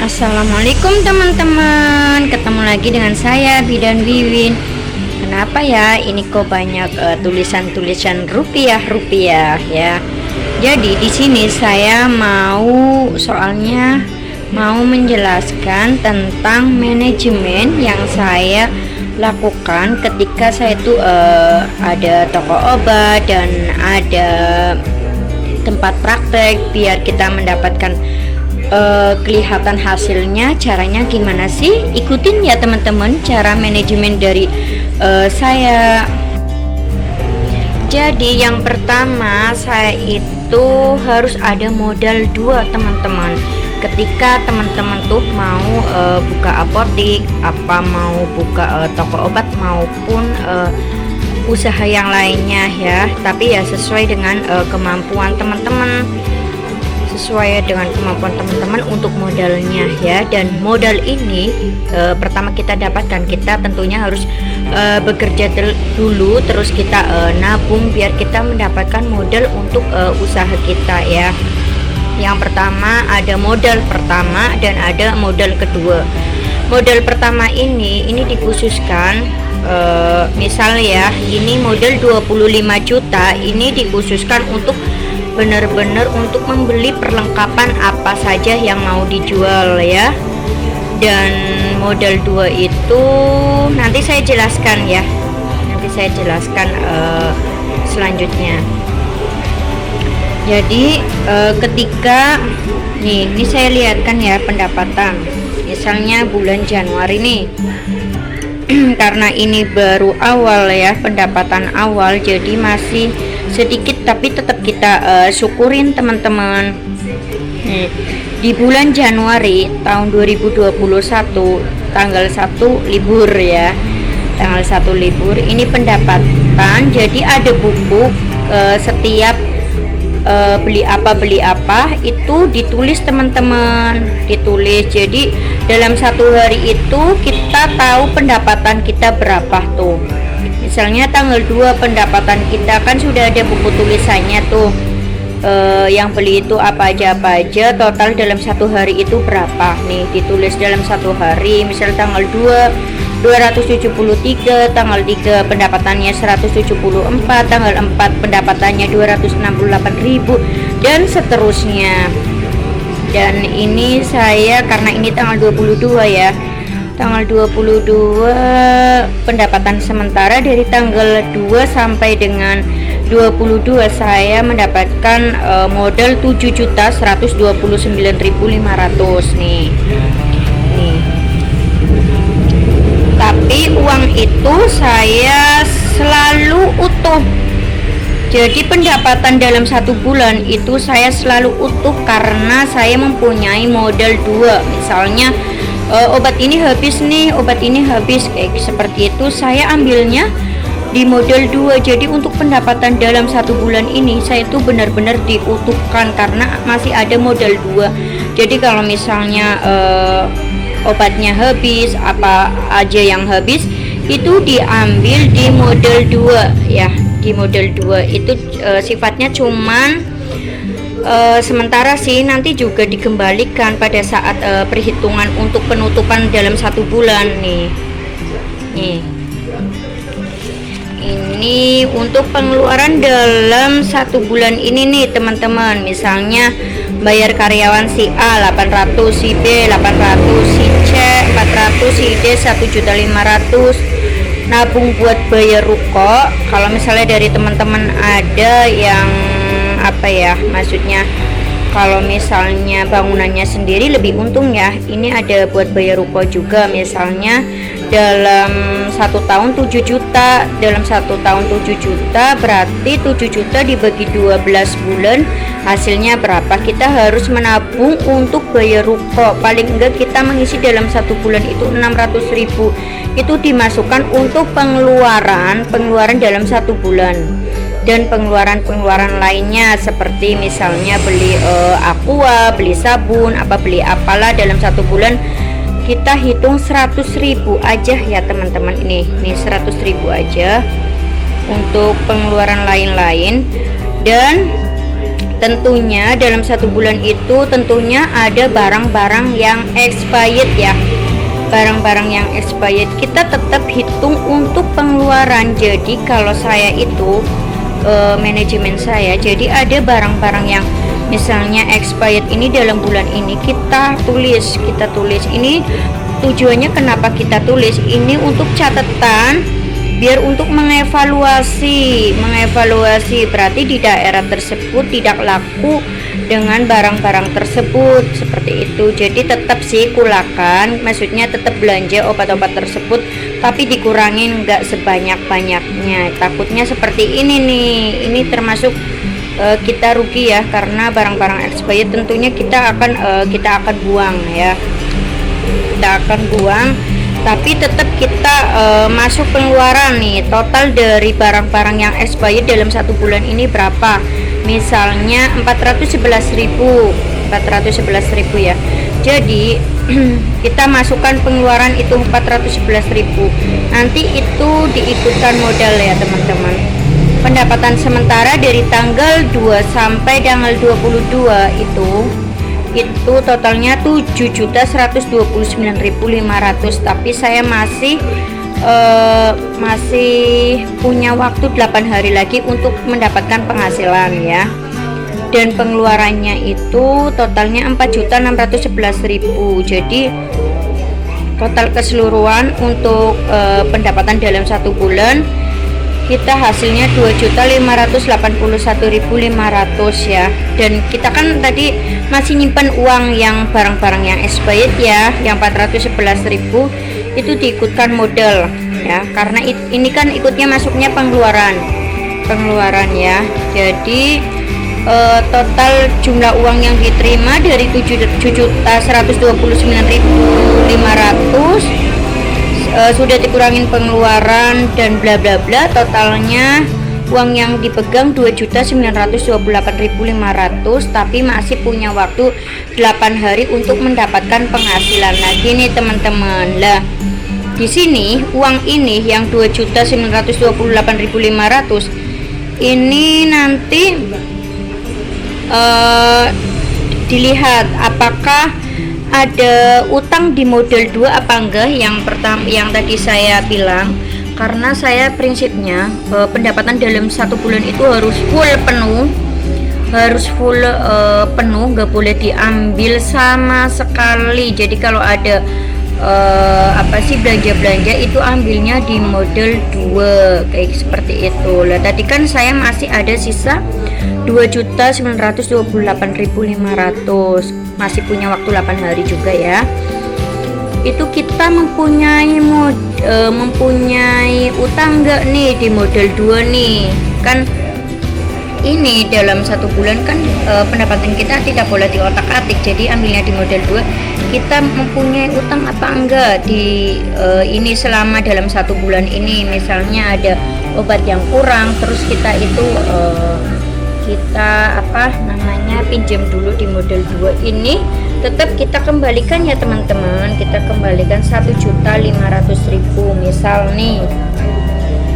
Assalamualaikum teman-teman, ketemu lagi dengan saya Bidan Wiwin. Kenapa ya ini kok banyak tulisan-tulisan rupiah ya? Jadi di sini saya soalnya mau menjelaskan tentang manajemen yang saya lakukan ketika saya itu ada toko obat dan ada tempat praktek, biar kita mendapatkan kelihatan hasilnya. Caranya gimana sih? Ikutin ya teman-teman cara manajemen dari saya. Jadi yang pertama, saya itu harus ada modal 2 teman-teman. Ketika teman-teman tuh mau buka apotik, mau buka toko obat maupun usaha yang lainnya ya, tapi ya sesuai dengan kemampuan teman-teman, untuk modalnya ya. Dan modal ini pertama kita dapatkan, kita tentunya harus bekerja dulu, terus kita nabung biar kita mendapatkan modal untuk usaha kita ya. Yang pertama ada modal pertama dan ada modal kedua. Modal pertama ini dikhususkan misal ya, ini modal 25 juta, ini dikhususkan untuk benar-benar untuk membeli perlengkapan apa saja yang mau dijual ya. Dan modal 2 itu nanti saya jelaskan ya, selanjutnya. Jadi ketika ini saya lihatkan ya pendapatan, misalnya bulan Januari nih karena ini baru awal ya, pendapatan awal, jadi masih sedikit tapi tetap kita syukurin teman-teman. Di bulan Januari tahun 2021 tanggal 1 libur ya, tanggal 1 libur ini pendapatan. Jadi ada buku setiap beli apa itu ditulis teman-teman, ditulis. Jadi dalam satu hari itu kita tahu pendapatan kita berapa tuh. Misalnya tanggal 2 pendapatan kita kan sudah ada buku tulisannya tuh, yang beli itu apa aja, total dalam satu hari itu berapa nih, ditulis dalam satu hari. Misal tanggal 2 273, tanggal 3 pendapatannya 174, tanggal 4 pendapatannya 268.000 dan seterusnya. Dan ini saya karena ini tanggal 22 ya, tanggal 22 pendapatan sementara dari tanggal 2 sampai dengan 22 saya mendapatkan modal 7.129.500 nih. Tapi uang itu saya selalu utuh. Jadi pendapatan dalam satu bulan itu saya selalu utuh karena saya mempunyai modal 2. Misalnya obat ini habis kayak seperti itu, saya ambilnya di modal 2. Jadi untuk pendapatan dalam satu bulan ini saya itu benar-benar diutuhkan karena masih ada modal 2. Jadi kalau misalnya obatnya habis, apa aja yang habis itu diambil di modal 2 ya. Di modal 2 itu sifatnya cuman sementara sih, nanti juga dikembalikan pada saat perhitungan untuk penutupan dalam satu bulan nih. Ini untuk pengeluaran dalam satu bulan ini nih teman-teman. Misalnya bayar karyawan si A 800, si B 800, si C 400, si D 1.500.000. Nabung buat bayar ruko. Kalau misalnya dari teman-teman ada yang maksudnya kalau misalnya bangunannya sendiri lebih untung ya, ini ada buat bayar ruko juga. Misalnya dalam 1 tahun 7 juta, berarti 7 juta dibagi 12 bulan hasilnya berapa? Kita harus menabung untuk bayar ruko. Paling enggak kita mengisi dalam satu bulan itu 600.000. Itu dimasukkan untuk pengeluaran dalam satu bulan. Dan pengeluaran lainnya seperti misalnya beli aqua, beli sabun, beli apalah dalam satu bulan kita hitung 100.000 aja ya teman-teman. Ini 100.000 aja. untuk pengeluaran lain-lain. Dan tentunya dalam 1 bulan itu tentunya ada barang-barang yang expired ya. Barang-barang yang expired kita tetap hitung untuk pengeluaran. Jadi kalau saya itu manajemen saya, jadi ada barang-barang yang misalnya expired ini dalam bulan ini kita tulis. Ini tujuannya kenapa kita tulis ini, untuk catatan, biar untuk mengevaluasi berarti di daerah tersebut tidak laku dengan barang-barang tersebut, seperti itu. Jadi tetap sih kulakan, maksudnya tetap belanja obat-obat tersebut, tapi dikurangin nggak sebanyak-banyaknya. Takutnya seperti ini nih, ini termasuk kita rugi ya, karena barang-barang expired tentunya kita akan buang ya, tapi tetap kita masuk pengeluaran nih. Total dari barang-barang yang expired dalam 1 bulan ini berapa? Misalnya 411.000 ya. Jadi kita masukkan pengeluaran itu 411.000. Nanti itu diikutkan modal ya teman-teman. Pendapatan sementara dari tanggal 2 sampai tanggal 22 itu totalnya 7.129.500, tapi saya masih punya waktu 8 hari lagi untuk mendapatkan penghasilan ya. Dan pengeluarannya itu totalnya 4.611.000. Jadi total keseluruhan untuk pendapatan dalam 1 bulan kita hasilnya 2.581.500 ya. Dan kita kan tadi masih nyimpan uang yang barang-barang yang expired ya, yang 411.000 itu diikutkan modal ya, karena ini kan ikutnya masuknya pengeluaran ya. Jadi total jumlah uang yang diterima dari 7.129.500 sudah dikurangin pengeluaran dan bla bla bla, totalnya uang yang dipegang 2.928.500, tapi masih punya waktu 8 hari untuk mendapatkan penghasilan. Nah gini teman-teman, lah di sini uang ini yang 2.928.500 ini nanti dilihat apakah ada utang di model 2 apa enggak. Yang pertama yang tadi saya bilang, karena saya prinsipnya pendapatan dalam 1 bulan itu harus full penuh, nggak boleh diambil sama sekali. Jadi kalau ada belanja-belanja itu ambilnya di model 2 kayak seperti itu lah. Tadi kan saya masih ada sisa 2.928.500, masih punya waktu 8 hari juga ya. Itu kita mempunyai utang nggak nih di model 2 nih kan. Ini dalam 1 bulan kan pendapatan kita tidak boleh diotak-atik, jadi ambilnya di model 2. Kita mempunyai utang apa enggak di ini selama dalam 1 bulan ini. Misalnya ada obat yang kurang, terus kita itu pinjam dulu di model 2 ini, tetap kita kembalikan ya teman-teman. Kita kembalikan 1.500.000 misal nih,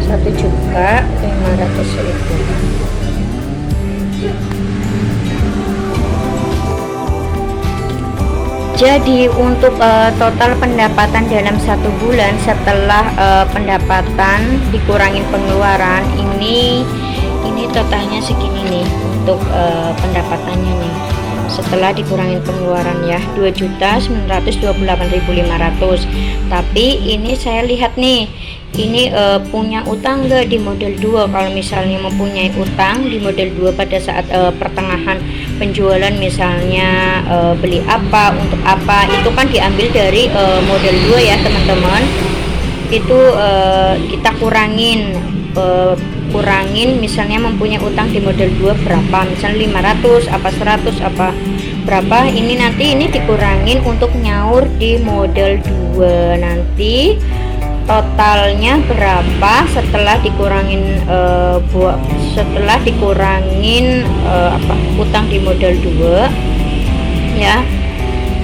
1.500.000. Jadi untuk total pendapatan dalam 1 bulan setelah pendapatan dikurangin pengeluaran ini totalnya segini nih untuk pendapatannya nih setelah dikurangin pengeluaran ya, 2.928.500. Tapi ini saya lihat nih, ini punya utang nggak di model 2. Kalau misalnya mempunyai utang di model 2 pada saat pertengahan penjualan, misalnya beli apa untuk apa, itu kan diambil dari model 2 ya teman-teman. Itu kita kurangin misalnya mempunyai utang di model 2 berapa, misalnya 500 apa 100 apa berapa, ini nanti ini dikurangin untuk nyaur di model 2. Nanti totalnya berapa setelah dikurangin utang di model 2 ya.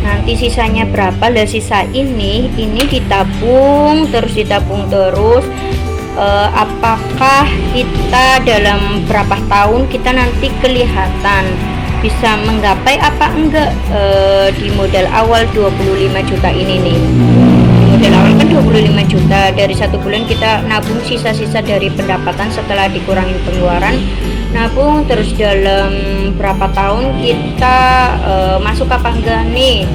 Nanti sisanya berapa lah, sisa ini ditabung terus apakah kita dalam berapa tahun kita nanti kelihatan bisa menggapai apa enggak di modal awal 25 juta ini nih. Di modal awal kan 25 juta, dari 1 bulan kita nabung sisa-sisa dari pendapatan setelah dikurangi pengeluaran, nabung terus dalam berapa tahun kita masuk apa enggak nih,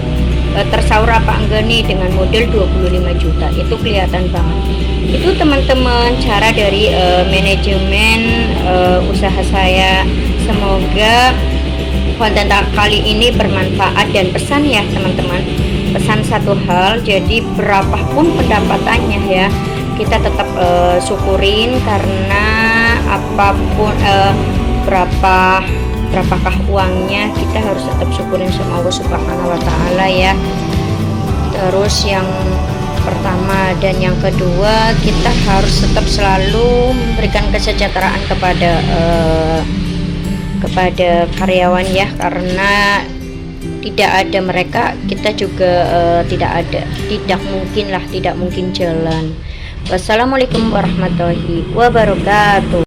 tersaur apa enggak nih dengan modal 25 juta. Itu kelihatan banget. Itu teman-teman cara dari manajemen usaha saya. Semoga konten kali ini bermanfaat dan pesan ya teman-teman. Pesan satu hal, jadi berapapun pendapatannya ya, kita tetap syukurin, karena apapun berapakah uangnya, kita harus tetap syukurin sama Allah Subhanahu wa Ta'ala ya. Terus yang pertama dan yang kedua, kita harus tetap selalu memberikan kesejahteraan kepada karyawan ya, karena tidak ada mereka kita juga tidak mungkin jalan. Wassalamualaikum warahmatullahi wabarakatuh.